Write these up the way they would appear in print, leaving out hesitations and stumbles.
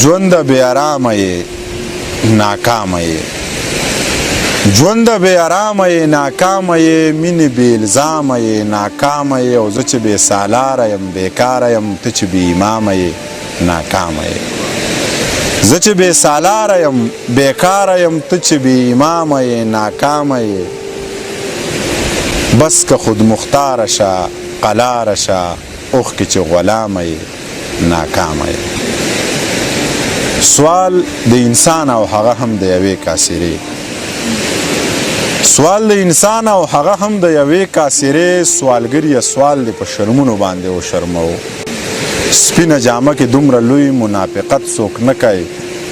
ژوند بې ارامه یې ناکامه یې ژوند بې ارامه یې ناکامه یې مینې بې الزامه یې ناکامه یې او زه چې بې سالاره یم بېکاره یم ته چې بې امامه یې ناکامه یې زه چې بې سالاره یم بېکاره یم ته چې بې امامه یې ناکامه یې بس که خود مختاره شه قلاره شه اوښکې چې غلامه یې ناکامه یې سوال د انسان او هغه هم د یوې کاسرې سوال د انسان او هغه هم د یوې کاسرې سوالګر یې سوال دی په شرمونو باندې وشرمو سپینه جامه کې دومره لوی منافقت څوک نه کوي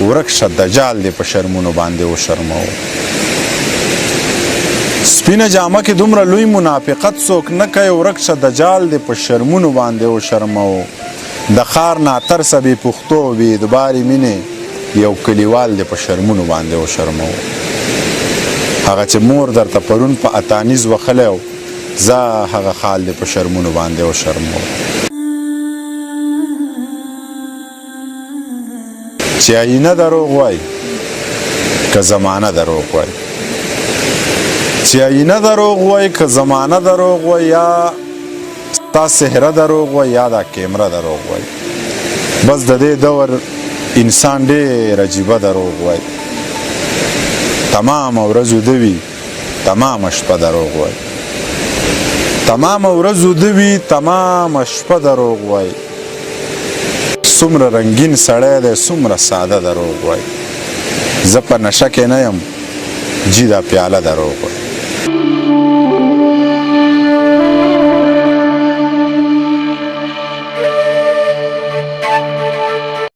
ورک شه دجال دی په شرمونو باندې وشرمو سپینه جامه کې دومره لوی منافقت څوک نه کوي ورک شه دجال دی په شرمونو باندې وشرمو د ښار ناترسه بې پښتو بې اعتبارې مینې یو کلیوال دی په شرمونو باندې وشرمو هغه چې مور درته پرون په اتانیز وخلی و زه هغه خال دی په شرمونو باندې وشرمو چې آینه دروغ وای که زمانه دروغ وای چې آینه دروغ وای که زمانه دروغ وای یا ستا سهره دروغ وای یا دا کیمره دروغ وای بس د دې دور انسان ډېر عجیبه دروغ وای تمام ورځ اوده وي تمامه شپه دروغ وای تمامه ورځ اوده وي تمامه شپه دروغ وای څومره رنګین سړی دی څومره ساده دروغ وای زه په نشه کې نه یم جي دا پیاله دروغ وای